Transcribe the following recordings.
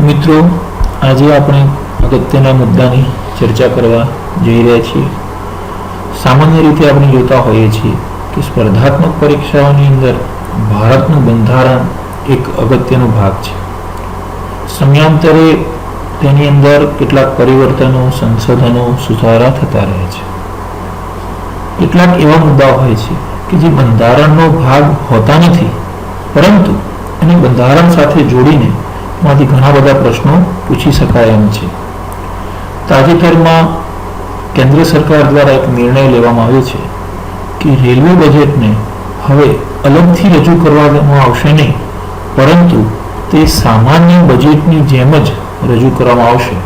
મિત્રો, આજે આપણે અગત્યના મુદ્દાની ચર્ચા કરવા જઈ રહ્યા છીએ. સામાન્ય રીતે આપણે જોતા હોઈએ છીએ કે સ્પર્ધાત્મક પરીક્ષાઓની અંદર ભારતનું બંધારણ એક અગત્યનો ભાગ છે. સમયાંતરે તેની અંદર કેટલાક પરિવર્તનો, સંશોધનો, સુધારા થતા રહે છે. કેટલાક એવા મુદ્દાઓ હોય છે કે જે બંધારણનો ભાગ હોતા નથી, પરંતુ એને બંધારણ સાથે જોડીને માંથી ઘણા બધા પ્રશ્નો પૂછી શકાય એમ છે. તાજેતરમાં કેન્દ્ર સરકાર દ્વારા એક નિર્ણય લેવામાં આવ્યો છે કે રેલવે બજેટને હવે અલગથી રજૂ કરવામાં આવશે નહીં, પરંતુ તે સામાન્ય બજેટની જેમ જ રજૂ કરવામાં આવશે.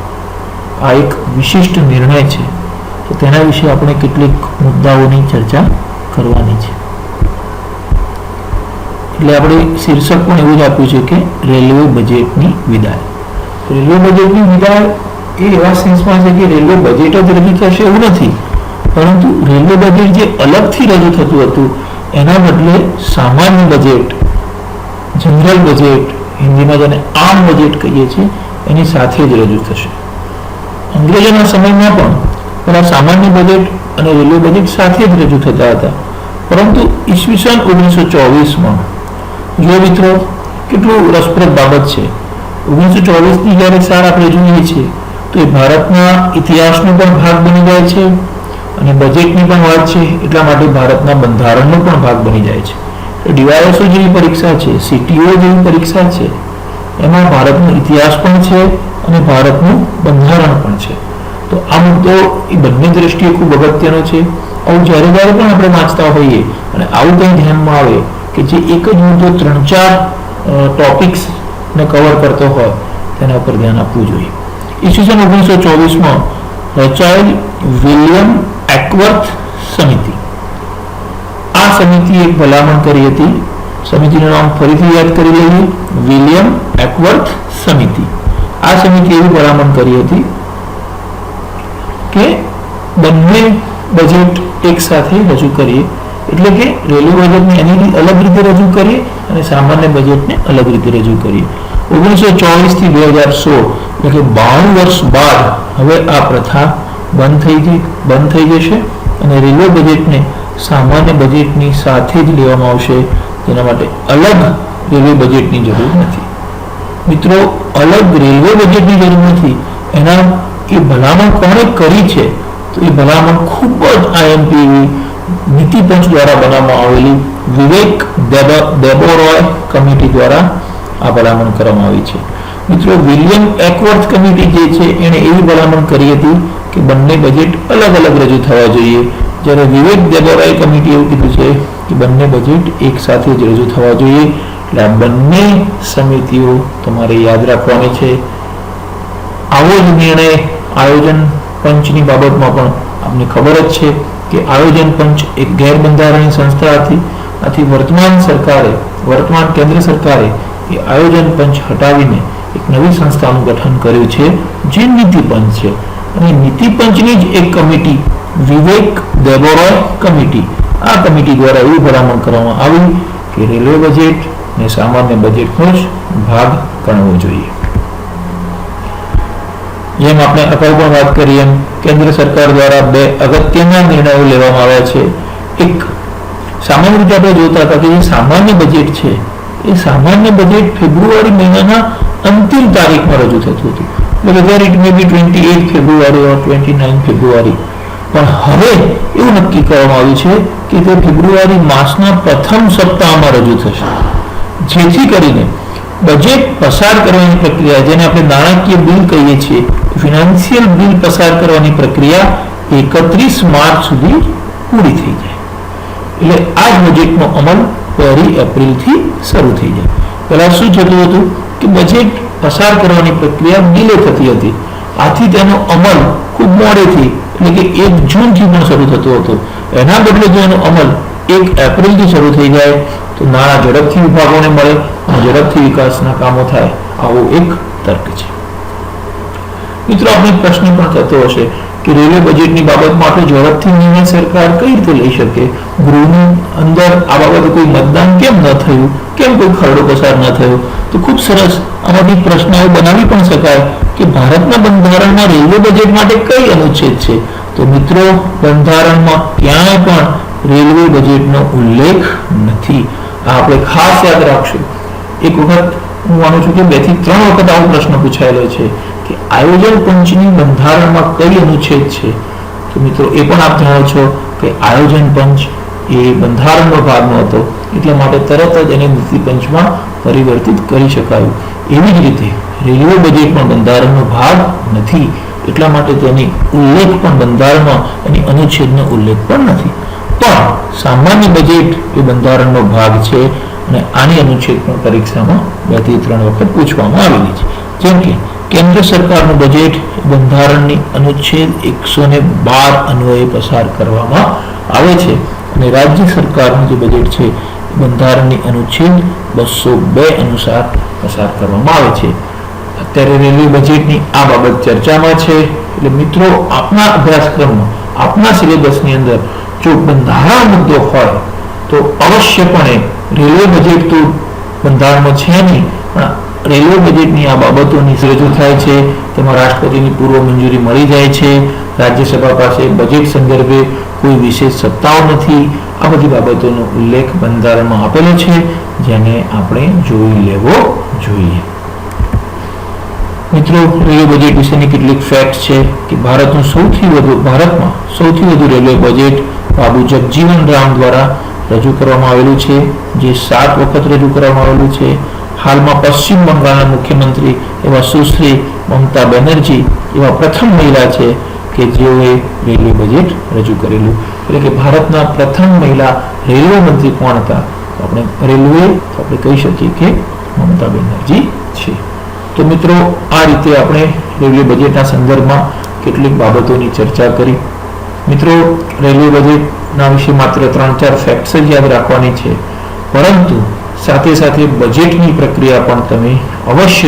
આ એક વિશિષ્ટ નિર્ણય છે, તો તેના વિશે આપણે કેટલીક મુદ્દાઓની ચર્ચા કરવાની છે. એટલે આપણે શીર્ષક પણ એવું જ આપ્યું છે કે રેલવે બજેટની વિદાય. રેલવે બજેટની વિદાય એ એવા સેન્સમાં છે કે રેલવે બજેટ જ રજૂ થશે એવું નથી, પરંતુ રેલવે બજેટ જે અલગથી રજૂ થતું હતું એના બદલે સામાન્ય બજેટ, જનરલ બજેટ, હિન્દીમાં જેને આમ બજેટ કહીએ છીએ, એની સાથે જ રજૂ થશે. અંગ્રેજોના સમયમાં પણ પેલા સામાન્ય બજેટ અને રેલવે બજેટ સાથે જ રજૂ થતા હતા, પરંતુ ઈસવીસન 1924માં જો મિત્રો કેટલું રસપ્રદ બાબત છે. 1924ની જ્યારે સાલ આપણે જોઈએ છીએ તો એ ભારતના ઇતિહાસનો પણ ભાગ બની જાય છે અને બજેટની પણ વાત છે, એટલા માટે ભારતના બંધારણનો પણ ભાગ બની જાય છે. ડીવાયએસઓ જેવી પરીક્ષા છે, સીટીઓ જેવી પરીક્ષા છે, એમાં ભારતનો ઇતિહાસ પણ છે અને ભારતનું બંધારણ પણ છે. તો આ મુદ્દો એ બંને દ્રષ્ટિએ ખૂબ અગત્યનો છે. આવું જ્યારે પણ આપણે વાંચતા હોઈએ અને આવું કંઈ ધ્યાનમાં આવે કે જે એક જ મુદ્દો 3-4 ટોપિક્સને કવર કરતો હોય, તેના ઉપર ધ્યાન આપવું જોઈએ. ઈસવીસન 1924માં રચાયેલ વિલિયમ એકવર્થ સમિતિ, આ સમિતિએ એક ભલામણ કરી હતી. સમિતિનું નામ ફરીથી યાદ કરી લઈએ, વિલિયમ એકવર્થ સમિતિ. આ સમિતિએ એવી ભલામણ કરી હતી કે બંને બજેટ એક સાથે રજૂ કરીએ, એટલે કે રેલવે બજેટને એની અલગ રીતે રજૂ કરીએ અને સામાન્ય બજેટને અલગ રીતે રજૂ કરીએ. 1924 થી 2016 એટલે કે 52 વર્ષ બાદ હવે આ પ્રથા બંધ થઈ જશે અને રેલવે બજેટને સામાન્ય બજેટની સાથે જ લેવામાં આવશે. તેના માટે અલગ રેલવે બજેટની જરૂર નથી. મિત્રો, અલગ રેલવે બજેટની જરૂર નથી. એના એ ભલામણ કોણે કરી છે? તો એ ભલામણ ખૂબ જ આઈએમપી નીતિ પંચ દ્વારા બનાવવામાં આવેલી વિવેક દેબોરોય કમિટી દ્વારા આ ભલામણ કરવામાં આવી છે. મિત્રો, વિલિયમ એકવર્થ કમિટી જે છે એણે એવી ભલામણ કરી હતી કે બંને બજેટ અલગ અલગ રજૂ થવા જોઈએ, જ્યારે વિવેક દેબોરોય કમિટી એવું કીધું છે કે બંને બજેટ એક સાથે જ રજૂ થવા જોઈએ. એટલે આ બંને સમિતિઓ તમારે યાદ રાખવાની છે. આવો જ નિર્ણય આયોજન પંચની બાબતમાં પણ આપને ખબર જ છે કે આયોજન પંચ એક ગેરબંધારણીય સંસ્થા હતી. આથી વર્તમાન કેન્દ્ર સરકારે એ આયોજન પંચ હટાવીને એક નવી સંસ્થાનું ગઠન કર્યું છે, જે નીતિ પંચ છે. અને નીતિ પંચની જ એક કમિટી વિવેક દેબોરોય કમિટી, આ કમિટી દ્વારા એવી ભલામણ કરવામાં આવી કે રેલવે બજેટ ને સામાન્ય બજેટનો જ ભાગ ગણવો જોઈએ. જેમ આપણે અગાઉ પણ વાત કરી એમ કેન્દ્ર સરકાર દ્વારા 2 અગત્યના નિર્ણયો લેવામાં આવ્યા છે. એક, સામાન્ય રીતે આપણે જોતા હતા કે જે સામાન્ય બજેટ છે એ સામાન્ય બજેટ ફેબ્રુઆરી મહિનાના અંતિમ તારીખમાં રજૂ થતું હતું, એટલે વેધર ઇટ મે બી 28 ફેબ્રુઆરી ઓર 29 ફેબ્રુઆરી. પણ હવે એવું નક્કી કરવામાં આવ્યું છે કે તે ફેબ્રુઆરી માસના પ્રથમ સપ્તાહમાં રજૂ થશે, જેથી કરીને બજેટ પસાર કરવાની પ્રક્રિયા, જેને આપણે નાણાકીય બિલ કહીએ છીએ, ફિનાન્શિયલ બિલ પસાર કરવાની પ્રક્રિયા 31 માર્ચ સુધી પૂરી થઈ જાય. એટલે આ બજેટનો અમલ 1 એપ્રિલથી શરૂ થઈ જાય. પહેલા શું થતું હતું કે બજેટ પસાર કરવાની પ્રક્રિયા ડીલે થતી હતી, આથી તેનો અમલ ખૂબ મોડેથી, એટલે કે 1 જૂનથી પણ શરૂ થતો હતો. એના બદલે જો એનો અમલ 1 એપ્રિલથી શરૂ થઈ જાય તો નાણાં ઝડપથી વિભાગોને મળે અને ઝડપથી વિકાસના કામો થાય. આવો એક તર્ક છે. મિત્રો, આપણે પ્રશ્ન પણ થતો હશે કે રેલવે બજેટની બાબતમાં આટલો ઝડપથી નિર્ણય સરકાર કઈ રીતે લઈ શકે? ગૃહની અંદર આ બાબતે કોઈ મતદાન કેમ ન થયું? કેમ કોઈ ખરડો પસાર ન થયો? તો ખૂબ સરસ આમાંથી પ્રશ્ન એવો બનાવી પણ શકાય કે ભારતના બંધારણમાં રેલવે બજેટ માટે કઈ અનુચ્છેદ છે? તો મિત્રો, બંધારણમાં ક્યાંય પણ રેલવે બજેટનો ઉલ્લેખ નથી. આ આપણે ખાસ યાદ રાખશું. એક વખત હું માનું છું કે 2 થી 3 વખત આવો પ્રશ્ન પૂછાયેલો છે કે આયોજન પંચની બંધારણમાં કઈ અનુચ્છેદ છે? તો મિત્રો, એ પણ આપ જાણો છો કે આયોજન પંચ એ બંધારણનો ભાગ નહોતો, એટલા માટે તરત જ એને નીતિ પંચમાં પરિવર્તિત કરી શકાયું. એવી જ રીતે રેલવે બજેટ પણ બંધારણનો ભાગ નથી, એટલા માટે તેની ઉલ્લેખ પણ બંધારણમાં એની અનુચ્છેદનો ઉલ્લેખ પણ નથી. પણ સામાન્ય બજેટ એ બંધારણનો ભાગ છે અને આની અનુચ્છેદ પણ પરીક્ષામાં 2 થી 3 વખત પૂછવામાં આવેલી છે. જેમ કે કેન્દ્ર સરકારનું બજેટ બંધારણની અનુચ્છેદ 112 અન્વયે પસાર કરવામાં આવે છે અને રાજ્ય સરકારનું જે બજેટ છે બંધારણની અનુચ્છેદ 202 અનુસાર પસાર કરવામાં આવે છે. અત્યારે રેલવે બજેટની આ બાબત ચર્ચામાં છે. એટલે મિત્રો, આપના અભ્યાસક્રમમાં, આપના સિલેબસની અંદર જો બંધારણ મુદ્દો હોય તો અવશ્યપણે રેલવે બજેટ તો બંધારણમાં છે નહીં, પણ રેલવે બજેટની આ બાબતોની રજૂ થાય છે. તેમાં રાષ્ટ્રપતિની પૂર્વ મંજૂરી મળી જાય છે. રાજ્યસભા પાસે બજેટ સંદર્ભે કોઈ વિશેષ સત્તાઓ નથી. આ બધી બાબતોનો ઉલ્લેખ બંધારણમાં આપેલો છે, જેને આપણે જોઈ લેવો જોઈએ. મિત્રો, રેલવે બજેટ વિશેની કેટલીક ફેક્ટ છે કે ભારતમાં સૌથી વધુ રેલવે બજેટ બાબુ જગજીવન રામ દ્વારા રજૂ કરવામાં આવેલું છે, જે 7 વખત રજૂ કરવામાં આવેલું છે. હાલમાં પશ્ચિમ બંગાળના મુખ્યમંત્રી એવા સુશ્રી મમતા બેનર્જી એવા પ્રથમ મહિલા છે કે જેઓએ રેલવે બજેટ રજૂ કરેલું. એટલે કે ભારતના પ્રથમ મહિલા રેલવે મંત્રી કોણ હતા? આપણે કહી શકીએ કે મમતા બેનર્જી છે. તો મિત્રો, આ રીતે આપણે રેલવે બજેટના સંદર્ભમાં કેટલીક બાબતોની ચર્ચા કરી. મિત્રો, રેલવે બજેટના વિશે માત્ર 3-4 ફેક્ટ્સ જ યાદ રાખવાની છે, પરંતુ સાથે સાથે બજેટની પ્રક્રિયા પણ તમે અવશ્ય